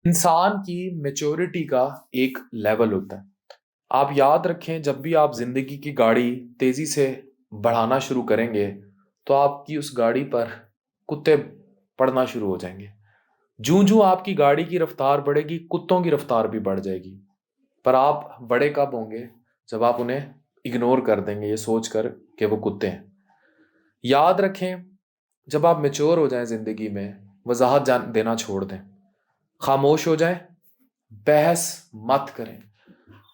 انسان کی میچورٹی کا ایک لیول ہوتا ہے. آپ یاد رکھیں، جب بھی آپ زندگی کی گاڑی تیزی سے بڑھانا شروع کریں گے تو آپ کی اس گاڑی پر کتے پڑنا شروع ہو جائیں گے. جوں جوں آپ کی گاڑی کی رفتار بڑھے گی، کتوں کی رفتار بھی بڑھ جائے گی. پر آپ بڑے کب ہوں گے؟ جب آپ انہیں اگنور کر دیں گے یہ سوچ کر کہ وہ کتے ہیں. یاد رکھیں، جب آپ میچور ہو جائیں زندگی میں، وضاحت دینا چھوڑ دیں، خاموش ہو جائیں، بحث مت کریں.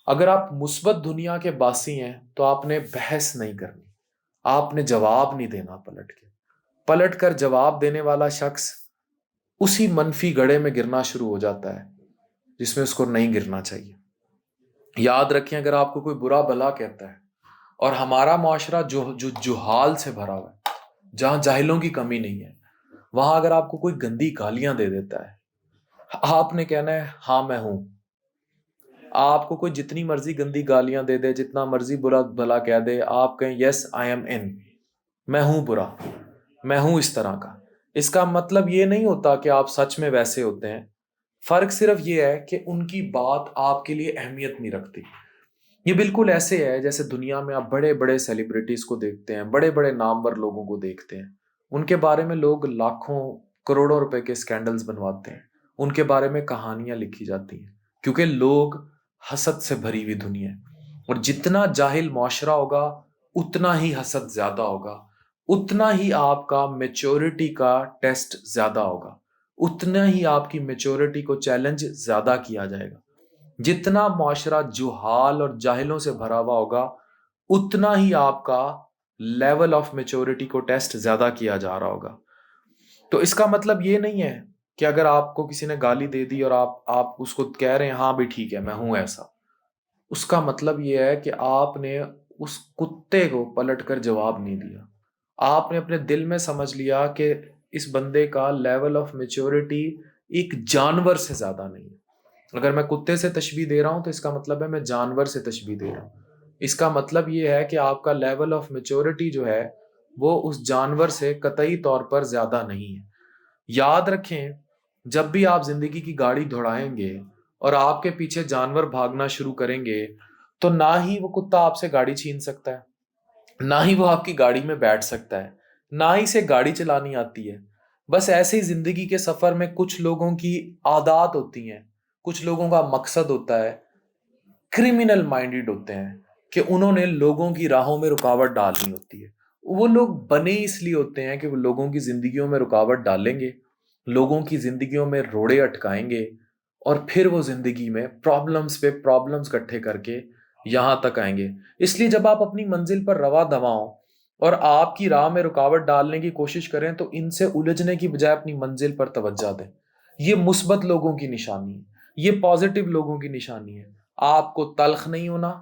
اگر آپ مثبت دنیا کے باسی ہیں تو آپ نے بحث نہیں کرنی، آپ نے جواب نہیں دینا. پلٹ کر جواب دینے والا شخص اسی منفی گڑھے میں گرنا شروع ہو جاتا ہے جس میں اس کو نہیں گرنا چاہیے. یاد رکھیں، اگر آپ کو کوئی برا بھلا کہتا ہے، اور ہمارا معاشرہ جو جہال سے بھرا ہوا ہے، جہاں جاہلوں کی کمی نہیں ہے، وہاں اگر آپ کو کوئی گندی گالیاں دے دیتا ہے، آپ نے کہنا ہے ہاں میں ہوں. آپ کو کوئی جتنی مرضی گندی گالیاں دے دے، جتنا مرضی برا بھلا کہہ دے، آپ کہیں یس آئی ایم ان، میں ہوں برا، میں ہوں اس طرح کا. اس کا مطلب یہ نہیں ہوتا کہ آپ سچ میں ویسے ہوتے ہیں. فرق صرف یہ ہے کہ ان کی بات آپ کے لیے اہمیت نہیں رکھتی. یہ بالکل ایسے ہے جیسے دنیا میں آپ بڑے بڑے سیلیبریٹیز کو دیکھتے ہیں، بڑے بڑے نامور لوگوں کو دیکھتے ہیں. ان کے بارے میں لوگ لاکھوں کروڑوں روپے کے سکینڈلز بنواتے ہیں، ان کے بارے میں کہانیاں لکھی جاتی ہیں، کیونکہ لوگ حسد سے بھری ہوئی دنیا ہے. اور جتنا جاہل معاشرہ ہوگا اتنا ہی حسد زیادہ ہوگا، اتنا ہی آپ کا میچورٹی کا ٹیسٹ زیادہ ہوگا، اتنا ہی آپ کی میچورٹی کو چیلنج زیادہ کیا جائے گا. جتنا معاشرہ جہال اور جاہلوں سے بھرا ہوا ہوگا اتنا ہی آپ کا لیول آف میچورٹی کو ٹیسٹ زیادہ کیا جا رہا ہوگا. تو اس کا مطلب یہ نہیں ہے کہ اگر آپ کو کسی نے گالی دے دی اور آپ اس کو کہہ رہے ہیں ہاں بھی ٹھیک ہے میں ہوں ایسا. اس کا مطلب یہ ہے کہ آپ نے اس کتے کو پلٹ کر جواب نہیں دیا. آپ نے اپنے دل میں سمجھ لیا کہ اس بندے کا لیول آف میچورٹی ایک جانور سے زیادہ نہیں ہے. اگر میں کتے سے تشبیہ دے رہا ہوں تو اس کا مطلب ہے میں جانور سے تشبیہ دے رہا ہوں. اس کا مطلب یہ ہے کہ آپ کا لیول آف میچورٹی جو ہے وہ اس جانور سے قطعی طور پر زیادہ نہیں ہے. یاد رکھیں، جب بھی آپ زندگی کی گاڑی دوڑائیں گے اور آپ کے پیچھے جانور بھاگنا شروع کریں گے تو نہ ہی وہ کتا آپ سے گاڑی چھین سکتا ہے، نہ ہی وہ آپ کی گاڑی میں بیٹھ سکتا ہے، نہ ہی سے گاڑی چلانی آتی ہے. بس ایسے ہی زندگی کے سفر میں کچھ لوگوں کی عادات ہوتی ہیں، کچھ لوگوں کا مقصد ہوتا ہے، کرمینل مائنڈیڈ ہوتے ہیں کہ انہوں نے لوگوں کی راہوں میں رکاوٹ ڈالنی ہوتی ہے. وہ لوگ بنے اس لیے ہوتے ہیں کہ وہ لوگوں کی زندگیوں میں رکاوٹ ڈالیں گے، لوگوں کی زندگیوں میں روڑے اٹکائیں گے، اور پھر وہ زندگی میں پرابلمز پہ پرابلمز اکٹھے کر کے یہاں تک آئیں گے. اس لیے جب آپ اپنی منزل پر رواں دواں ہوں اور آپ کی راہ میں رکاوٹ ڈالنے کی کوشش کریں تو ان سے الجھنے کی بجائے اپنی منزل پر توجہ دیں. یہ مثبت لوگوں کی نشانی ہے، یہ پازیٹیو لوگوں کی نشانی ہے. آپ کو تلخ نہیں ہونا،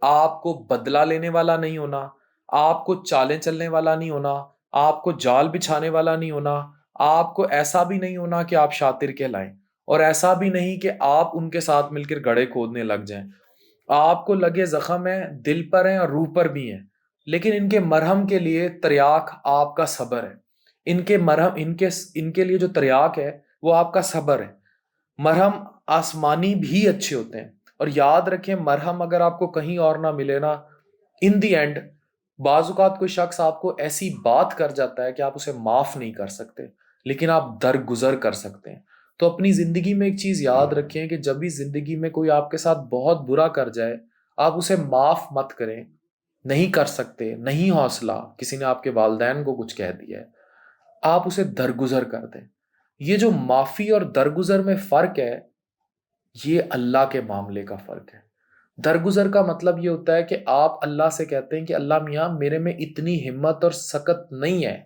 آپ کو بدلہ لینے والا نہیں ہونا، آپ کو چالیں چلنے والا نہیں ہونا، آپ کو جال بچھانے والا نہیں ہونا. آپ کو ایسا بھی نہیں ہونا کہ آپ شاطر کہلائیں، اور ایسا بھی نہیں کہ آپ ان کے ساتھ مل کر گڑھے کھودنے لگ جائیں. آپ کو لگے زخم ہے، دل پر ہیں اور روح پر بھی ہیں، لیکن ان کے مرہم کے لیے تریاک آپ کا صبر ہے. ان کے مرہم ان کے لیے جو تریاک ہے وہ آپ کا صبر ہے. مرہم آسمانی بھی اچھے ہوتے ہیں. اور یاد رکھیں، مرہم اگر آپ کو کہیں اور نہ ملے نا، ان دی اینڈ بعض اوقات کوئی شخص آپ کو ایسی بات کر جاتا ہے کہ آپ اسے معاف نہیں کر سکتے، لیکن آپ درگزر کر سکتے ہیں. تو اپنی زندگی میں ایک چیز یاد رکھیں کہ جب بھی زندگی میں کوئی آپ کے ساتھ بہت برا کر جائے، آپ اسے معاف مت کریں. نہیں کر سکتے، نہیں حوصلہ، کسی نے آپ کے والدین کو کچھ کہہ دیا ہے، آپ اسے درگزر کر دیں. یہ جو معافی اور درگزر میں فرق ہے، یہ اللہ کے معاملے کا فرق ہے. درگزر کا مطلب یہ ہوتا ہے کہ آپ اللہ سے کہتے ہیں کہ اللہ میاں میرے میں اتنی ہمت اور سکت نہیں ہے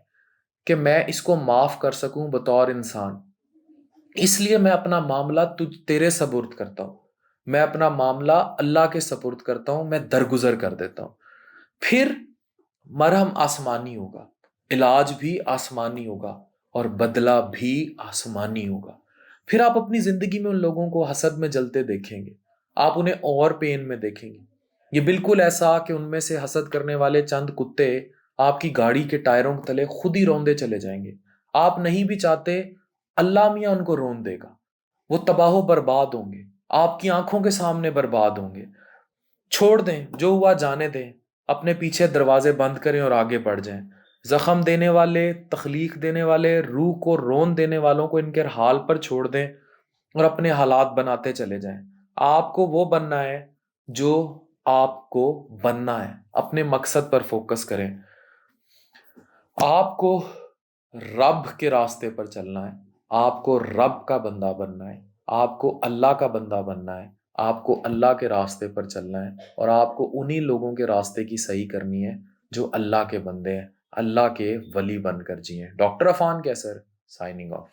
کہ میں اس کو معاف کر سکوں بطور انسان، اس لیے میں اپنا معاملہ تیرے سپرد کرتا ہوں، میں اپنا معاملہ اللہ کے سپرد کرتا ہوں، میں درگزر کر دیتا ہوں. پھر مرہم آسمانی ہوگا، علاج بھی آسمانی ہوگا، اور بدلہ بھی آسمانی ہوگا. پھر آپ اپنی زندگی میں ان لوگوں کو حسد میں جلتے دیکھیں گے، آپ انہیں اور پین میں دیکھیں گے. یہ بالکل ایسا کہ ان میں سے حسد کرنے والے چند کتے آپ کی گاڑی کے ٹائروں کے تلے خود ہی روندے چلے جائیں گے. آپ نہیں بھی چاہتے، اللہ میاں ان کو رون دے گا. وہ تباہ و برباد ہوں گے، آپ کی آنکھوں کے سامنے برباد ہوں گے۔ چھوڑ دیں، جو ہوا جانے دیں، اپنے پیچھے دروازے بند کریں اور آگے بڑھ جائیں۔ زخم دینے والے، تخلیق دینے والے، روح کو رون دینے والوں کو ان کے حال پر چھوڑ دیں اور اپنے حالات بناتے چلے جائیں۔ آپ کو وہ بننا ہے جو آپ کو بننا ہے، اپنے مقصد پر فوکس کریں۔ آپ کو رب کے راستے پر چلنا ہے، آپ کو رب کا بندہ بننا ہے، آپ کو اللہ کا بندہ بننا ہے، آپ کو اللہ کے راستے پر چلنا ہے، اور آپ کو انہی لوگوں کے راستے کی صحیح کرنی ہے جو اللہ کے بندے ہیں، اللہ کے ولی بن کر جئیں۔ ڈاکٹر عفان کیسر، سائننگ آف۔